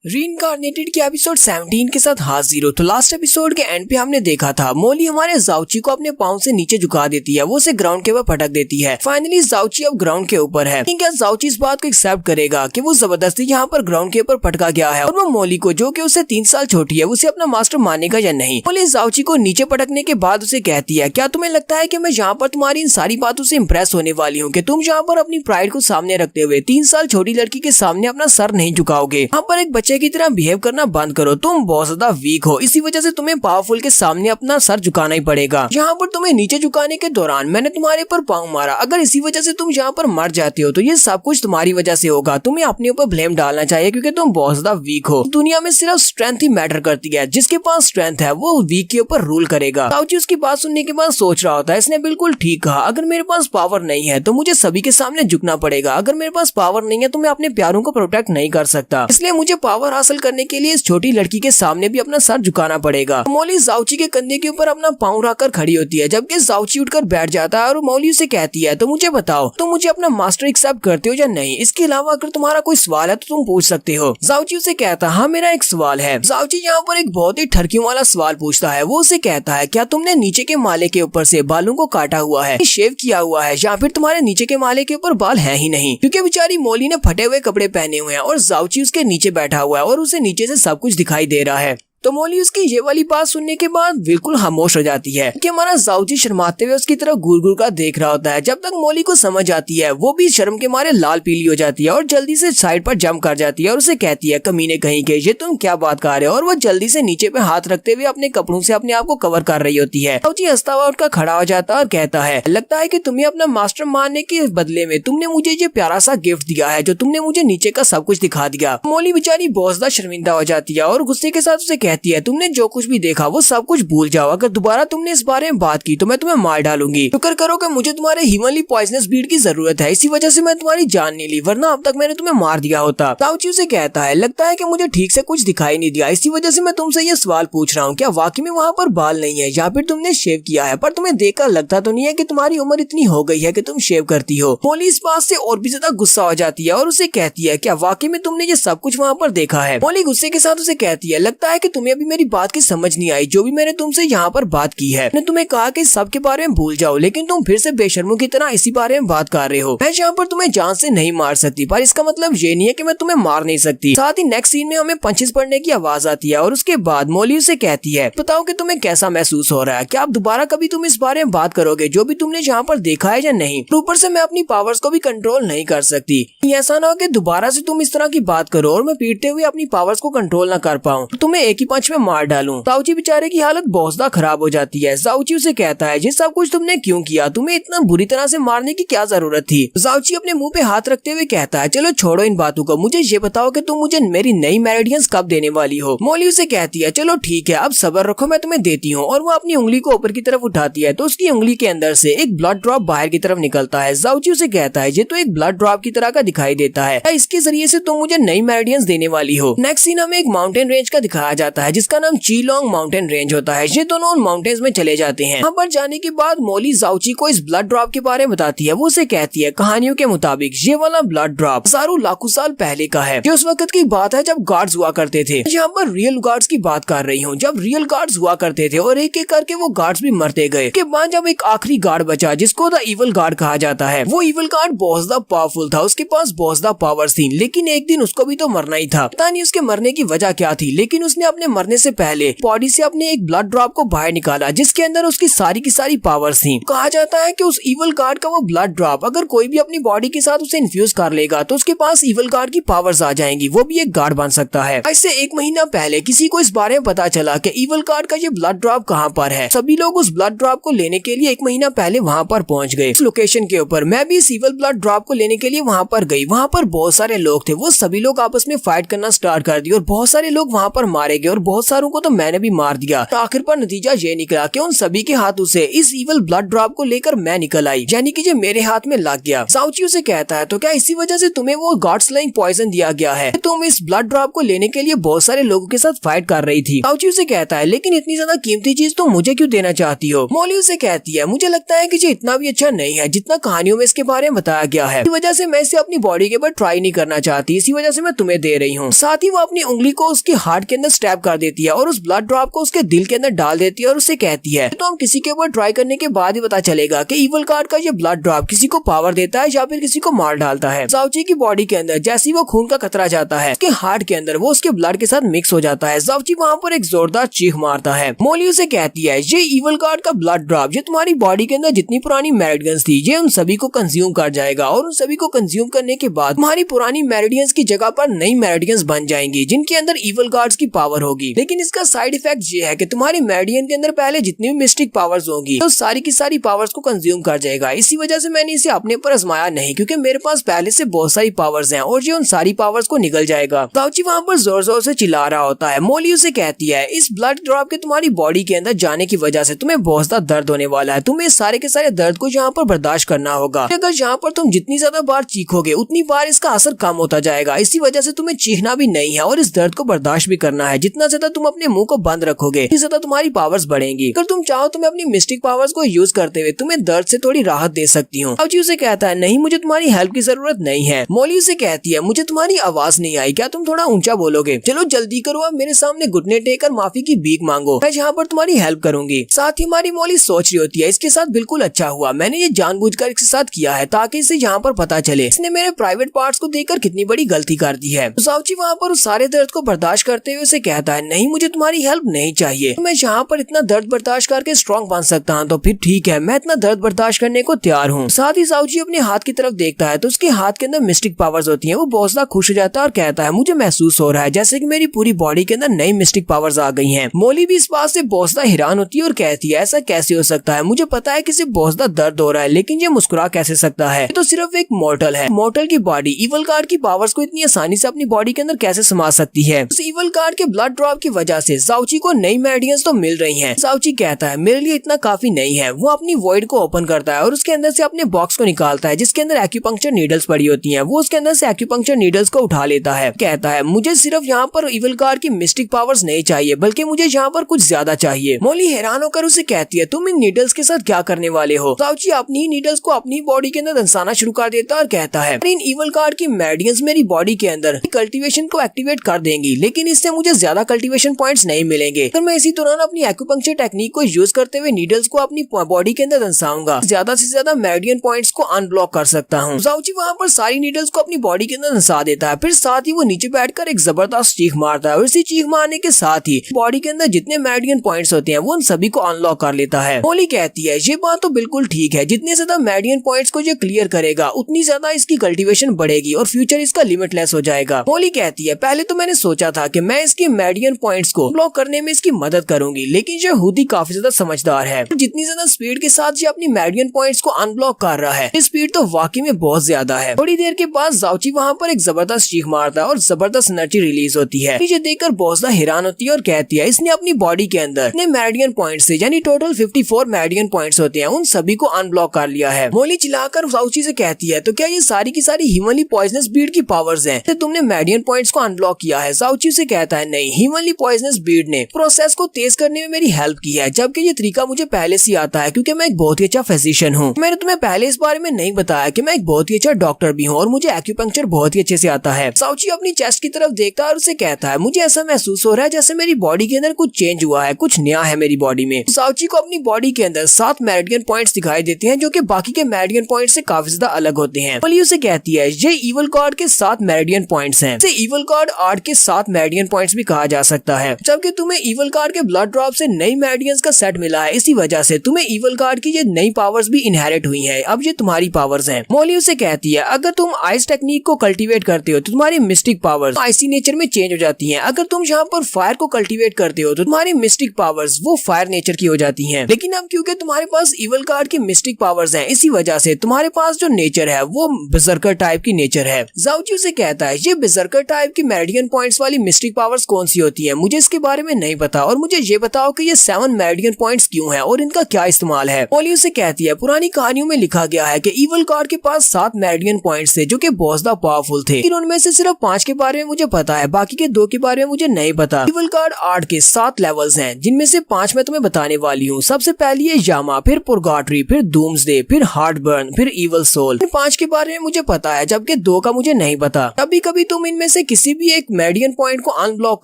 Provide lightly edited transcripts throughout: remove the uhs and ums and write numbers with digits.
रीइंकार्नेटेड के एपिसोड 17 के साथ हाजिर हो। तो लास्ट एपिसोड के एंड पे हमने देखा था मोली हमारे जाउची को अपने पाँव से नीचे झुका देती है, वो उसे ग्राउंड के ऊपर पटक देती है। फाइनली जाउची अब ग्राउंड के ऊपर है। क्या जाउची इस बात को एक्सेप्ट करेगा कि वो जबरदस्ती यहाँ पर ग्राउंड के ऊपर पटका गया है और वो मोली को, जो कि उससे 3 साल छोटी है, उसे अपना मास्टर मानेगा या नहीं। मोली जाउची को नीचे पटकने के बाद उसे कहती है, क्या तुम्हें लगता है कि मैं यहाँ पर तुम्हारी इन सारी बातों से इम्प्रेस होने वाली हूँ कि तुम यहाँ पर अपनी प्राइड को सामने रखते हुए 3 साल छोटी लड़की के सामने अपना सर नहीं झुकाओगे। यहाँ पर एक बच्चे की तरह बिहेव करना बंद करो। तुम बहुत ज्यादा वीक हो, इसी वजह से तुम्हें पावरफुल के सामने अपना सर झुकाना ही पड़ेगा। यहाँ पर तुम्हें नीचे झुकाने के दौरान मैंने तुम्हारे पर पाँव मारा, अगर इसी वजह से तुम यहाँ पर मर जाते हो तो ये सब कुछ तुम्हारी वजह से होगा। तुम्हें अपने ऊपर ब्लेम डालना चाहिए क्योंकि तुम बहुत ज्यादा वीक हो। दुनिया में सिर्फ स्ट्रेंथ ही मैटर करती है, जिसके पास स्ट्रेंथ है वो वीक के ऊपर रूल करेगा। जाउची उसकी बात सुनने के बाद सोच रहा होता है, इसने बिल्कुल ठीक कहा, अगर मेरे पास पावर नहीं है तो मुझे सभी के सामने झुकना पड़ेगा। अगर मेरे पास पावर नहीं है तो मैं अपने प्यारों को प्रोटेक्ट नहीं कर सकता, इसलिए मुझे पावर हासिल करने के लिए इस छोटी लड़की के सामने भी अपना सर झुकाना पड़ेगा। मोली जाउची के कंधे के ऊपर अपना पाँव रखकर खड़ी होती है, जबकि जाउची उठकर बैठ जाता है और मोली उसे कहती है, तो मुझे बताओ तुम मुझे अपना मास्टर एक्सेप्ट करते हो या नहीं। इसके अलावा अगर तुम्हारा कोई सवाल है तो तुम पूछ सकते हो। जाउची उसे कहता, हाँ मेरा एक सवाल है। जाउची यहाँ पर एक बहुत ही ठरकियों वाला सवाल पूछता है। वो उसे कहता है, क्या तुमने नीचे के माले के ऊपर से बालों को काटा हुआ है, शेव किया हुआ है, या फिर तुम्हारे नीचे के माले के ऊपर बाल है ही नहीं। क्योंकि बेचारी मोली ने फटे हुए कपड़े पहने हुए हैं और जाउची उसके नीचे बैठा हुआ है और उसे नीचे से सब कुछ दिखाई दे रहा है। तो मोली उसकी ये वाली बात सुनने के बाद बिल्कुल खामोश हो जाती है कि हमारा जाउची शर्माते हुए उसकी तरफ घूर घूर कर देख रहा होता है। जब तक मोली को समझ आती है वो भी शर्म के मारे लाल पीली हो जाती है और जल्दी से साइड पर जंप कर जाती है और उसे कहती है, कमीने कहीं के, ये तुम क्या बात कर रहे हो। और वो जल्दी से नीचे पे हाथ रखते हुए अपने कपड़ों से अपने आप को कवर कर रही होती है। जाउची हंसता हुआ उठकर खड़ा हो जाता है और कहता है, लगता है कि तुम्हें अपना मास्टर मानने के बदले में तुमने मुझे ये प्यारा सा गिफ्ट दिया है जो तुमने मुझे नीचे का सब कुछ दिखा दिया। मोली बेचारी बहुत ज्यादा शर्मिंदा हो जाती है और गुस्से के साथ उसे कहती है, तुमने जो कुछ भी देखा वो सब कुछ भूल जाओ। अगर दोबारा तुमने इस बारे में बात की तो मैं तुम्हें मार डालूंगी। शुक्र करो कि मुझे तुम्हारे ह्यूमनली पॉइजनस ब्रीड की जरूरत है, इसी वजह से मैं तुम्हारी जान नहीं ली, वरना अब तक मैंने तुम्हें मार दिया होता। जाउची उसे कहता है, लगता है कि मुझे ठीक से कुछ दिखाई नहीं दिया, इसी वजह से मैं तुमसे ये सवाल पूछ रहा हूँ, क्या वाकई में वहाँ पर बाल नहीं है या फिर तुमने शेव किया है। पर तुम्हें देखकर लगता तो नहीं है कि तुम्हारी उम्र इतनी हो गई है कि तुम शेव करती हो। मोली इस बात से और भी ज्यादा गुस्सा हो जाती है और उसे कहती है, क्या वाकई में तुमने ये सब कुछ वहाँ पर देखा है। मोली गुस्से के साथ उसे कहती है, लगता है कि तुम्हें अभी मेरी बात की समझ नहीं आई, जो भी मैंने तुमसे यहाँ पर बात की है। मैंने तुम्हें कहा कि सब के बारे में भूल जाओ, लेकिन तुम फिर से बेशर्मों की तरह इसी बारे में बात कर रहे हो। मैं यहाँ पर तुम्हें जान से नहीं मार सकती, पर इसका मतलब ये नहीं है कि मैं तुम्हें मार नहीं सकती। साथ ही नेक्स्ट सीन में हमें पंचेस पड़ने की आवाज आती है और उसके बाद मोली उसे कहती है, बताओ कि तुम्हें कैसा महसूस हो रहा है, क्या आप दोबारा कभी तुम इस बारे में बात करोगे जो भी तुमने यहाँ पर देखा है या नहीं। ऊपर से मैं अपनी पावर्स को भी कंट्रोल नहीं कर सकती, ऐसा ना हो कि दोबारा से तुम इस तरह की बात करो और मैं पीटते हुए अपनी पावर्स को कंट्रोल न कर पाऊँ, तुम्हें एक ही पंच में मार डालूं। जाउची बेचारे की हालत बहुत ज्यादा खराब हो जाती है। जाउची उसे कहता है, ये सब कुछ तुमने क्यों किया, तुम्हें इतना बुरी तरह से मारने की क्या जरूरत थी। जाउची अपने मुंह पे हाथ रखते हुए कहता है, चलो छोड़ो इन बातों को, मुझे ये बताओ कि तुम मुझे मेरी नई मेरिडियंस कब देने वाली हो। मोली उसे कहती है, चलो ठीक है, अब सब्र रखो, मैं तुम्हें देती हूँ। और वो अपनी उंगली को ऊपर की तरफ उठाती है तो उसकी उंगली के अंदर से एक ब्लड ड्रॉप बाहर की तरफ निकलता है। जाउची उसे कहता है, ये तो एक ब्लड ड्रॉप की तरह का दिखाई देता है, इसके जरिए से तुम मुझे नई मेरिडियंस देने वाली हो। नेक्स्ट सीन हमें एक माउंटेन रेंज का दिखाया जाता है जिसका नाम चीलोंग माउंटेन रेंज होता है। ये दोनों माउंटेन्स में चले जाते हैं। यहाँ पर जाने के बाद मोली जाउची को इस ब्लड ड्रॉप के बारे में बताती है। वो उसे कहती है, कहानियों के मुताबिक ये वाला ब्लड ड्रॉप हजारों लाखों साल पहले का है। ये उस वक्त की बात है जब गार्ड्स हुआ करते थे। यहाँ पर रियल गार्ड्स की बात कर रही हूँ, जब रियल गार्ड्स हुआ करते थे और एक एक करके वो गार्ड्स भी मरते गए। के बाद जब एक आखिरी गार्ड बचा जिसको द इवल गार्ड कहा जाता है, वो इवल गार्ड बहुत ज्यादा पावरफुल था, उसके पास बहुत ज्यादा पावर्स थी, लेकिन एक दिन उसको भी तो मरना ही था। पता नहीं उसके मरने की वजह क्या थी, लेकिन उसने अपने मरने से पहले बॉडी से अपने एक ब्लड ड्रॉप को बाहर निकाला जिसके अंदर उसकी सारी की सारी पावर्स थी। कहा जाता है कि उस इवल गार्ड का वो ब्लड ड्रॉप अगर कोई भी अपनी बॉडी के साथ उसे इन्फ्यूज कर लेगा तो उसके पास इवल गार्ड की पावर्स आ जाएंगी, वो भी एक गार्ड बन सकता है। ऐसे 1 महीना पहले किसी को इस बारे में पता चला कि इवल गार्ड का ये ब्लड ड्रॉप कहाँ पर है। सभी लोग उस ब्लड ड्रॉप को लेने के लिए 1 महीना पहले वहाँ पर पहुँच गए। इस लोकेशन के ऊपर मैं भी इस इवल ब्लड ड्रॉप को लेने के लिए वहाँ पर गई। वहाँ पर बहुत सारे लोग थे, वो सभी लोग आपस में फाइट करना स्टार्ट कर दी और बहुत सारे लोग वहाँ पर मारे गए और बहुत सारों को तो मैंने भी मार दिया। तो आखिर पर नतीजा ये निकला कि उन सभी के हाथों से इस इवल ब्लड ड्रॉप को लेकर मैं निकल आई, यानी कि जो मेरे हाथ में लग गया। जाओची उसे कहता है तो क्या इसी वजह से तुम्हें वो गॉड स्लेइंग पॉइजन दिया गया है? तुम इस ब्लड ड्रॉप को लेने के लिए बहुत सारे लोगों के साथ फाइट कर रही थी। जाओची उसे कहता है लेकिन इतनी ज्यादा कीमती चीज तुम मुझे क्यों देना चाहती हो? मोली उसे कहती है मुझे लगता है कि ये इतना भी अच्छा नहीं है जितना कहानियों में इसके बारे में बताया गया है, इस वजह से मैं इसे अपनी बॉडी के ऊपर ट्राई नहीं करना चाहती, इसी वजह से मैं तुम्हें दे रही हूँ। साथ ही वो अपनी उंगली को उसके हार्ट के अंदर स्टैब कर देती है और उस ब्लड ड्रॉप को उसके दिल के अंदर डाल देती है और उसे कहती है तो हम किसी के ऊपर ट्राई करने के बाद ही पता चलेगा कि इवल कार्ड का ये ब्लड ड्रॉप किसी को पावर देता है या फिर किसी को मार डालता है। जाओची की बॉडी के अंदर जैसे ही वो खून का कतरा जाता है उसके हार्ट के अंदर वो उसके ब्लड के साथ मिक्स हो जाता है। जाओची वहाँ पर एक जोरदार चीख मारता है। मोली उसे कहती है ये इवल कार्ड का ब्लड ड्रॉप ये तुम्हारी बॉडी के अंदर जितनी पुरानी मेरिडियंस थी ये उन सभी को कंज्यूम कर जाएगा और उन सभी को कंज्यूम करने के बाद तुम्हारी पुरानी मेरिडियंस की जगह पर नई मेरिडियंस बन जाएंगी जिनके अंदर इवल गार्ड्स की पावर होगी। लेकिन इसका साइड इफेक्ट ये है कि तुम्हारी मेरिडियन के अंदर पहले जितनी भी मिस्टिक पावर्स होंगी तो सारी की सारी पावर्स को कंज्यूम कर जाएगा। इसी वजह से मैंने इसे अपने ऊपर आजमाया नहीं, क्योंकि मेरे पास पहले से बहुत सारी पावर्स हैं और ये उन सारी पावर्स को निकल जाएगा। जाओची वहाँ पर जोर जोर से चिल्ला रहा होता है। मोली उसे कहती है इस ब्लड ड्रॉप के तुम्हारी बॉडी के अंदर जाने की वजह से तुम्हें बहुत ज्यादा दर्द होने वाला है, तुम्हें सारे के सारे दर्द को यहाँ पर बर्दाश्त करना होगा। अगर यहाँ पर तुम जितनी ज्यादा बार चीखोगे उतनी बार इसका असर कम होता जाएगा, इसी वजह से तुम्हें चीखना भी नहीं है और इस दर्द को बर्दाश्त भी करना है। जितना ज्यादा तुम अपने मुंह को बंद रखोगे उतनी ज्यादा तुम्हारी पावर्स बढ़ेंगी। अगर तुम चाहो तो मैं अपनी मिस्टिक पावर्स को यूज करते हुए तुम्हें दर्द से थोड़ी राहत दे सकती हूँ। जाओची उसे कहता है नहीं मुझे तुम्हारी हेल्प की जरूरत नहीं है। मोली उसे कहती है मुझे तुम्हारी आवाज नहीं आई, क्या तुम थोड़ा ऊंचा बोलोगे? चलो जल्दी करो, अब मेरे सामने घुटने टेक माफी की भीख मांगो, मैं यहाँ पर तुम्हारी हेल्प करूंगी। साथ ही हमारी मोली सोच रही होती है इसके साथ बिल्कुल अच्छा हुआ, मैंने ये जानबूझकर इसके साथ किया है ताकि इसे यहाँ पर पता चले इसने मेरे प्राइवेट पार्ट्स को देखकर कितनी बड़ी गलती कर दी है। जाओची वहाँ पर उस सारे दर्द को बर्दाश्त करते हुए उसे कहता है नहीं मुझे तुम्हारी हेल्प नहीं चाहिए, मैं यहाँ पर इतना दर्द बर्दाश्त करके स्ट्रॉन्ग बन सकता हूँ तो फिर ठीक है, मैं इतना दर्द बर्दाश्त करने को तैयार हूँ। साथ ही जाओची अपने हाथ की तरफ देखता है तो उसके हाथ के अंदर मिस्टिक पावर्स होती है। वो बहुत ज्यादा खुश हो जाता है और कहता है मुझे महसूस हो रहा है जैसे कि मेरी पूरी बॉडी के अंदर नई मिस्टिक पावर्स आ गई हैं। मोली भी इस बात से बहुत ज्यादा हैरान होती है और कहती है ऐसा कैसे हो सकता है, मुझे पता है कि इसे बहुत ज्यादा दर्द हो रहा है लेकिन ये मुस्कुरा कैसे सकता है, ये तो सिर्फ एक मॉर्टल है। मॉर्टल की बॉडी इवल कार्ड की पावर्स को इतनी आसानी से अपनी बॉडी के अंदर कैसे समा सकती है? उस इवल कार्ड के ब्लड ड्रॉप की वजह से जाओची को नई मेरिडियंस तो मिल रही हैं। जाओची कहता है मेरे लिए इतना काफी नहीं है। वो अपनी वॉइड को ओपन करता है और उसके अंदर से अपने बॉक्स को निकालता है जिसके अंदर एक्यूपंक्चर नीडल्स पड़ी होती हैं। वो उसके अंदर से एक्यूपंक्चर नीडल्स को उठा लेता है, कहता है मुझे सिर्फ यहाँ पर इवल कार्ड की मिस्टिक पावर्स नहीं चाहिए बल्कि मुझे यहाँ पर कुछ ज्यादा चाहिए। मोली हैरान होकर उसे कहती है तुम इन नीडल्स के साथ क्या करने वाले हो? जाओची अपनी ही नीडल्स को अपनी बॉडी के अंदर दंसाना शुरू कर देता है और कहता है इन इवल कार्ड की मेरिडियंस मेरी बॉडी के अंदर कल्टीवेशन को एक्टिवेट कर देंगी, लेकिन इससे मुझे ज्यादा कल्टीवेशन पॉइंट्स नहीं मिलेंगे। तो मैं इसी दौरान अपनी एक्यूपंक्चर टेक्निक को यूज करते हुए नीडल्स को अपनी बॉडी के अंदर दंसाऊंगा, ज्यादा से ज्यादा मेरिडियन पॉइंट्स को अनब्लॉक कर सकता हूँ। जाओची वहाँ पर सारी नीडल्स को अपनी बॉडी के अंदर दंसा देता है, फिर साथ ही वो नीचे बैठकर एक जबरदस्त चीख मारता है और इसी चीख मारने के साथ ही बॉडी के अंदर जितने मेरिडियन पॉइंट्स होते हैं वो उन सभी को अनलॉक कर लेता है। मोली कहती है ये बात तो बिल्कुल ठीक है, जितने ज्यादा मेरिडियन पॉइंट्स को ये क्लियर करेगा उतनी ज्यादा इसकी कल्टीवेशन बढ़ेगी और फ्यूचर इसका लिमिटलेस हो जाएगा। मोली कहती है पहले तो मैंने सोचा था कि मैं इसके मेरिडियन पॉइंट्स को ब्लॉक करने में इसकी मदद करूंगी, लेकिन ये खुद ही काफी ज्यादा समझदार है। जितनी ज्यादा स्पीड के साथ ये अपनी मेरिडियन पॉइंट्स को अनब्लॉक कर रहा है, स्पीड तो वाकई में बहुत ज्यादा है। थोड़ी देर के बाद जाओची वहाँ पर एक जबरदस्त चीख मारता है और जबरदस्त एनर्जी रिलीज होती है। ये देखकर बहुत ज्यादा हैरान होती है और कहती है इसने अपनी बॉडी के अंदर इतने मेरिडियन पॉइंट्स से यानी टोटल 54 मेरिडियन पॉइंट्स होते हैं उन सभी को अनब्लॉक कर लिया है। मोली चिल्लाकर जाओची से कहती है तो क्या ये सारी की सारी ह्यूमनली पॉइजनस बीड की पावर्स हैं? तो तुमने मेरिडियन पॉइंट्स को अनब्लॉक किया है? जाओची से कहता है नहीं, ह्यूमनली पॉइजनस बीड ने प्रोसेस को तेज करने में मेरी हेल्प की है, जबकि ये तरीका मुझे पहले से आता है क्योंकि मैं एक बहुत ही अच्छा फिजिशियन हूँ। मैंने तुम्हें पहले इस बारे में नहीं बताया कि मैं एक बहुत ही अच्छा डॉक्टर भी हूँ और मुझे एक्यूपंक्चर बहुत ही अच्छे से आता है। जाओची अपनी चेस्ट की तरफ देखता है और उसे कहता है मुझे ऐसा महसूस हो रहा है जैसे मेरी बॉडी के अंदर कुछ चेंज हुआ है, कुछ नया है मेरी बॉडी में। जाओची को अपनी बॉडी के अंदर 7 मेरिडियन पॉइंट्स दिखाई देते हैं जो कि बाकी के मेरिडियन पॉइंट से काफी ज्यादा अलग होते हैं। मोली उसे कहती है ये इवल कार्ड के 7 मेरिडियन पॉइंट्स हैं। इसे इवल कार्ड 8 के 7 मेरिडियन पॉइंट्स भी कहा जा सकता है, जबकि तुम्हें इवल कार्ड के ब्लड ड्रॉप से नई मेरिडियंस का सेट मिला है। इसी वजह से तुम्हें इवल कार्ड की ये नई पावर्स भी इनहेरिट हुई हैं। अब ये तुम्हारी पावर्स हैं। मोली उसे कहती है अगर तुम आइस टेक्निक को कल्टीवेट करते हो तो तुम्हारी मिस्टिक पावर्स आइसी नेचर में चेंज हो जाती हैं। अगर तुम यहाँ पर फायर को कल्टीवेट करते हो तो तुम्हारी मिस्टिक पावर्स वो फायर नेचर की हो जाती हैं। लेकिन अब क्योंकि तुम्हारे पास इवल कार्ड की मिस्टिक पावर्स हैं, इसी वजह से तुम्हारे पास जो नेचर है वो बर्जर्कर टाइप की नेचर है। जाओची उसे कहता है ये बर्जर्कर टाइप की मेरिडियन पॉइंट्स वाली मिस्टिक पावर्स कौन सी होती है, मुझे इसके बारे में नहीं पता और मुझे ये बताओ कि ये 7 मेरिडियन पॉइंट्स क्यों हैं और इनका क्या इस्तेमाल है। मोली उसे कहती है पुरानी कहानियों में लिखा गया है कि इवल कार्ड के पास 7 मेरिडियन पॉइंट्स थे जो कि बहुत ज्यादा पावरफुल थे, लेकिन उनमें से सिर्फ 5 के बारे में मुझे पता है, बाकी के 2 के बारे में मुझे नहीं पता। इवल कार्ड 8 के 7 लेवल्स हैं जिनमें से 5 मैं तुम्हें बताने वाली हूँ। सबसे पहली है यामा, फिर पुरगाटरी, फिर डूम्सडे, फिर हार्टबर्न, फिर इवल सोल। 5 के बारे में मुझे पता है जबकि 2 का मुझे नहीं पता। कभी कभी तुम इनमें से किसी भी एक मेरिडियन पॉइंट को अनब्लॉक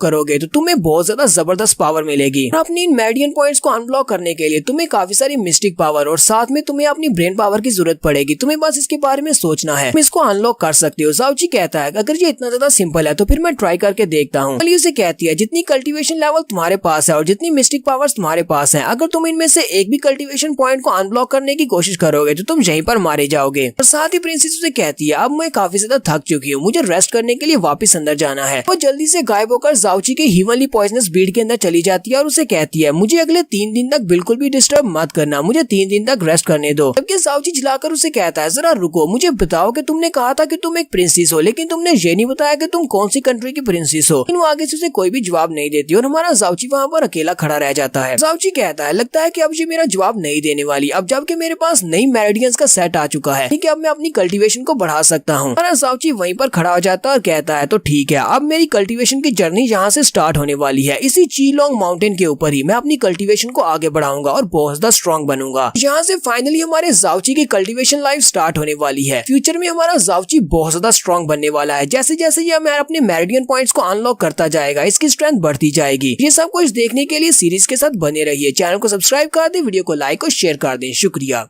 करोगे तो तुम्हें बहुत ज्यादा जबरदस्त पावर मिलेगी। अपनी इन मेरिडियन पॉइंट्स को अनब्लॉक करने के लिए तुम्हें काफी सारी मिस्टिक पावर और साथ में तुम्हें अपनी ब्रेन पावर की जरूरत पड़ेगी। तुम्हें बस इसके बारे में सोचना है, तुम इसको अनलॉक कर सकते हो। जाओची कहता है अगर ये इतना ज्यादा सिंपल है तो फिर मैं ट्राई करके देखता हूँ। मोली उसे कहती है जितनी कल्टीवेशन लेवल तुम्हारे पास है और जितनी मिस्टिक पावर्स तुम्हारे पास है, अगर तुम इनमें से एक भी कल्टीवेशन पॉइंट को अनब्लॉक करने की कोशिश करोगे तो तुम यहीं पर मारे जाओगे। और साथ ही प्रिंसेस उसे कहती है अब मैं काफी ज्यादा थक चुकी हूँ, मुझे रेस्ट करने के लिए वापस अंदर जाना है। वो जल्दी से गायब होकर जाओची के हीवनली पॉइजनस बीड के अंदर चली जाती है और उसे कहती है मुझे अगले 3 दिन तक बिल्कुल भी डिस्टर्ब मत करना, मुझे 3 दिन तक रेस्ट करने दो। जबकि जाओची झिलाकर उसे कहता है जरा रुको, मुझे बताओ कि तुमने कहा था कि तुम एक प्रिंसेस हो, लेकिन तुमने ये नहीं बताया कि तुम कौन सी कंट्री की प्रिंसेस हो। लेकिन वो आगे से उसे कोई भी जवाब नहीं देती और हमारा जाओची वहाँ पर अकेला खड़ा रह जाता है। जाओची कहता है लगता है कि अब ये मेरा जवाब नहीं देने वाली, अब जबकि मेरे पास नई मेरिडियंस का सेट आ चुका है, ठीक है अब मैं अपनी कल्टीवेशन को बढ़ा सकता हूँ। हमारा जाओची वहीं पर खड़ा हो जाता है और कहता है तो ठीक है अब मेरी कल्टीवेशन की जर्नी यहाँ से स्टार्ट होने वाली है। इसी चीलोंग माउंटेन के ऊपर ही मैं अपनी कल्टीवेशन को आगे बढ़ाऊंगा और बहुत ज्यादा स्ट्रॉन्ग बनूंगा। यहाँ से फाइनली हमारे जाओची की कल्टीवेशन लाइफ स्टार्ट होने वाली है। फ्यूचर में हमारा जाओची बहुत ज्यादा स्ट्रॉन्ग बनने वाला है। जैसे जैसे ये मैं अपने मेरिडियन पॉइंट्स को अनलॉक करता जाएगा इसकी स्ट्रेंथ बढ़ती जाएगी। ये सब कुछ देखने के लिए सीरीज के साथ बने रहिए। चैनल को सब्सक्राइब कर दे, वीडियो को लाइक और शेयर कर दें। शुक्रिया।